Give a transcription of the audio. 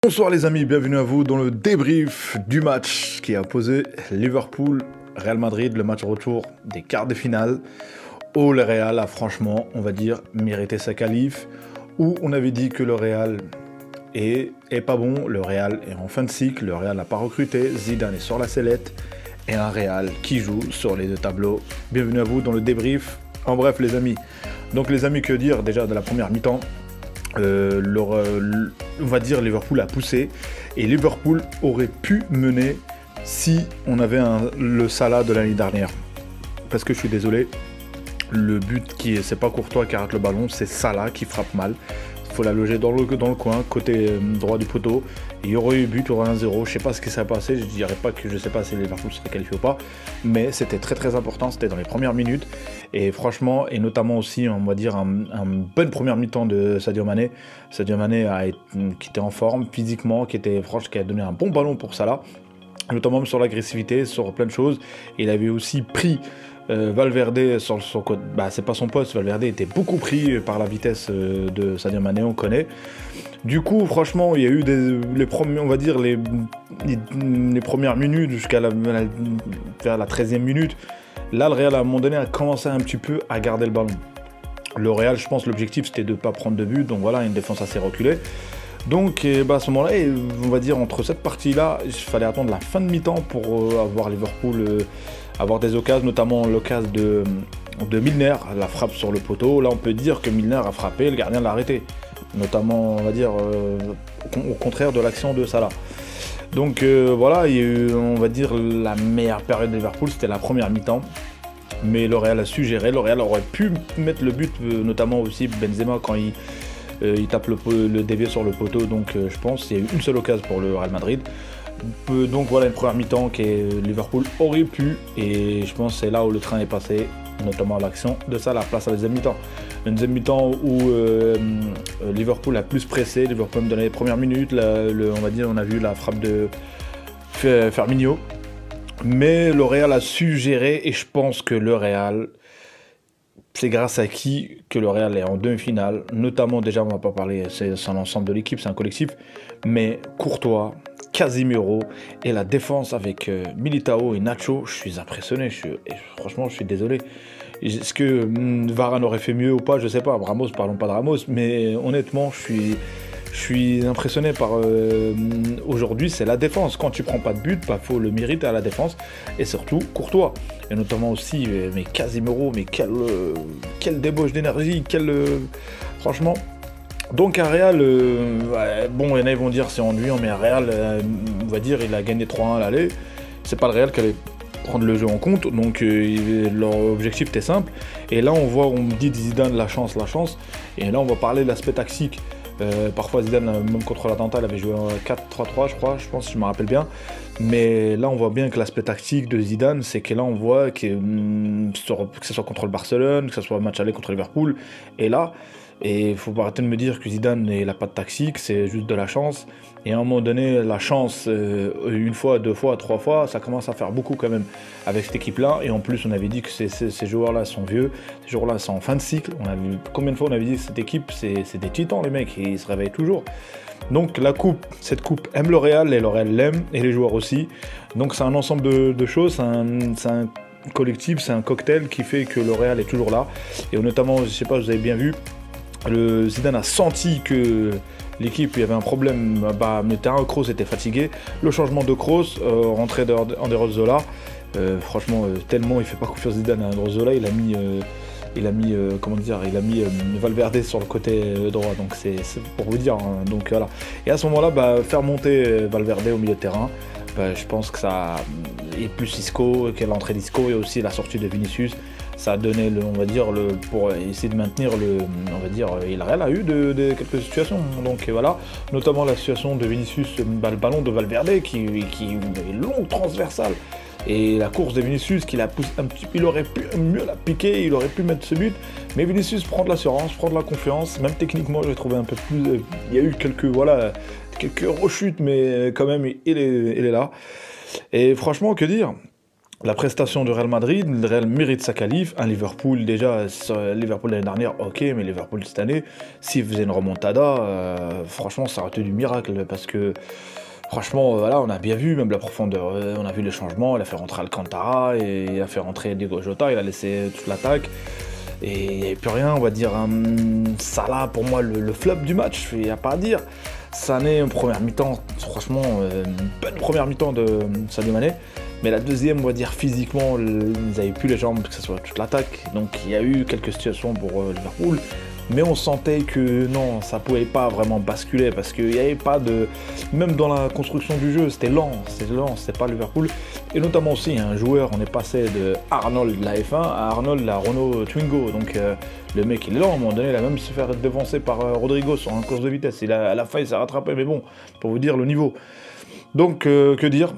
Bonsoir les amis, bienvenue à vous dans le débrief du match qui a opposé Liverpool-Real Madrid, le match retour des quarts de finale, où le Real a franchement, on va dire, mérité sa qualif, où on avait dit que le Real est pas bon, le Real est en fin de cycle, le Real n'a pas recruté, Zidane est sur la sellette, et un Real qui joue sur les deux tableaux. Bienvenue à vous dans le débrief. En bref les amis, donc les amis, que dire déjà de la première mi-temps? On va dire Liverpool a poussé et Liverpool aurait pu mener si on avait le Salah de l'année dernière. Parce que je suis désolé, le but c'est pas Courtois qui arrête le ballon, c'est Salah qui frappe mal. Il faut la loger dans le coin, côté droit du poteau. Il y aurait eu but, il y aurait 1-0. Je sais pas ce qui s'est passé, je dirais pas que je sais pas si Liverpool serait qualifié ou pas, mais c'était très très important, c'était dans les premières minutes. Et franchement, et notamment aussi, on va dire, un bonne première mi-temps de Sadio Mané. Sadio Mané qui était en forme physiquement, qui a donné un bon ballon pour Salah, notamment sur l'agressivité, sur plein de choses. Il avait aussi pris Valverde sur son côté, c'est pas son poste. Valverde était beaucoup pris par la vitesse de Sadio Mané, on connaît. Du coup, franchement, il y a eu les premières minutes jusqu'à vers la 13e minute. Là, le Real, à un moment donné, a commencé un petit peu à garder le ballon. Le Real, je pense, l'objectif, c'était de ne pas prendre de but. Donc voilà, une défense assez reculée. Donc à ce moment-là, on va dire, entre cette partie-là, il fallait attendre la fin de mi-temps pour avoir Liverpool, avoir des occasions, notamment l'occasion de Milner, la frappe sur le poteau. Là, on peut dire que Milner a frappé, le gardien l'a arrêté. Notamment, on va dire, au contraire de l'action de Salah. Donc voilà, il y a eu, on va dire, la meilleure période de Liverpool, c'était la première mi-temps. Mais le Real a su gérer, le Real aurait pu mettre le but, notamment aussi Benzema quand il tape le dévié sur le poteau. Donc je pense qu'il y a eu une seule occasion pour le Real Madrid. Donc voilà, une première mi-temps que Liverpool aurait pu, et je pense que c'est là où le train est passé, notamment l'action de Salah, place à la deuxième mi-temps. Une deuxième mi-temps où Liverpool a plus pressé, Liverpool me donnait les premières minutes, on va dire, on a vu la frappe de Firmino, mais le Real a su gérer, et je pense que le Real, c'est grâce à qui que le Real est en demi-finale, notamment, déjà on va pas parler, c'est un ensemble de l'équipe, c'est un collectif, mais Courtois, Casemiro et la défense avec Militao et Nacho, je suis impressionné, franchement je suis désolé. Est-ce que Varane aurait fait mieux ou pas, je sais pas. Ramos, parlons pas de Ramos, mais honnêtement je suis impressionné par aujourd'hui, c'est la défense. Quand tu prends pas de but, faut le mériter à la défense, et surtout Courtois, et notamment aussi mais Casemiro, mais quelle débauche d'énergie, franchement. Donc un Real, bon, il y en a qui vont dire c'est ennuyant, mais un Real, on va dire, il a gagné 3-1 à l'aller. C'est pas le Real qui allait prendre le jeu en compte, donc leur objectif était simple. Et là on dit Zidane la chance, et là on va parler de l'aspect tactique. Parfois Zidane, même contre l'Atalanta, il avait joué en 4-3-3 je pense, si je me rappelle bien. Mais là on voit bien que l'aspect tactique de Zidane, c'est que là on voit que ce soit contre le Barcelone, que ce soit un match aller contre Liverpool, et là, et il faut arrêter de me dire que Zidane n'a pas de tactique, c'est juste de la chance. Et à un moment donné, la chance, une fois, deux fois, trois fois, ça commence à faire beaucoup quand même avec cette équipe-là. Et en plus, on avait dit que ces joueurs-là sont vieux, ces joueurs-là sont en fin de cycle. Combien de fois on avait dit que cette équipe, c'est des titans, les mecs, et ils se réveillent toujours. Donc cette coupe aime le Real, et le Real l'aime, et les joueurs aussi. Donc c'est un ensemble de choses, c'est un collectif, c'est un cocktail qui fait que le Real est toujours là. Et notamment, je sais pas, vous avez bien vu, Zidane a senti que l'équipe, il y avait un problème, le terrain, Kroos était fatigué, le changement de Kroos, rentrée d'Odriozola, franchement, tellement il fait pas confiance Zidane à Odriozola, il a mis Valverde sur le côté droit, donc c'est pour vous dire, hein. Donc voilà. Et à ce moment-là, faire monter Valverde au milieu de terrain, je pense que ça, et plus Isco, quelle l'entrée d'Isco, et aussi la sortie de Vinicius, ça a donné, on va dire, pour essayer de maintenir on va dire, il a eu quelques situations, donc voilà, notamment la situation de Vinicius, le ballon de Valverde qui est long, transversal, et la course de Vinicius qui la pousse un petit peu, il aurait pu mieux la piquer, il aurait pu mettre ce but, mais Vinicius prend de l'assurance, prend de la confiance, même techniquement j'ai trouvé un peu plus, il y a eu quelques rechutes, mais quand même il est là, et franchement, que dire? la prestation de Real Madrid, le Real mérite sa qualif, un Liverpool déjà, Liverpool l'année dernière, ok, mais Liverpool cette année, s'il faisait une remontada, franchement ça aurait été du miracle, parce que franchement, voilà, on a bien vu, même la profondeur, on a vu les changements, il a fait rentrer Alcantara, et il a fait rentrer Diego Jota, il a laissé toute l'attaque, et il n'y avait plus rien, on va dire, Salah pour moi le flop du match, il n'y a pas à dire. Sané en première mi-temps, franchement, une bonne première mi-temps de Sadio Mané. Mais la deuxième, on va dire physiquement, ils n'avaient plus les jambes, que ce soit toute l'attaque. Donc il y a eu quelques situations pour Liverpool. Mais on sentait que non, ça pouvait pas vraiment basculer parce qu'il n'y avait pas de. Même dans la construction du jeu, c'était lent, c'était pas Liverpool. Et notamment aussi, un joueur, on est passé de Arnold de la F1 à Arnold la Renault Twingo. Donc le mec il est lent, à un moment donné, il a même se faire devancer par Rodrigo sur un course de vitesse. À la fin, il s'est rattrapé, mais bon, pour vous dire le niveau. Donc, que dire ?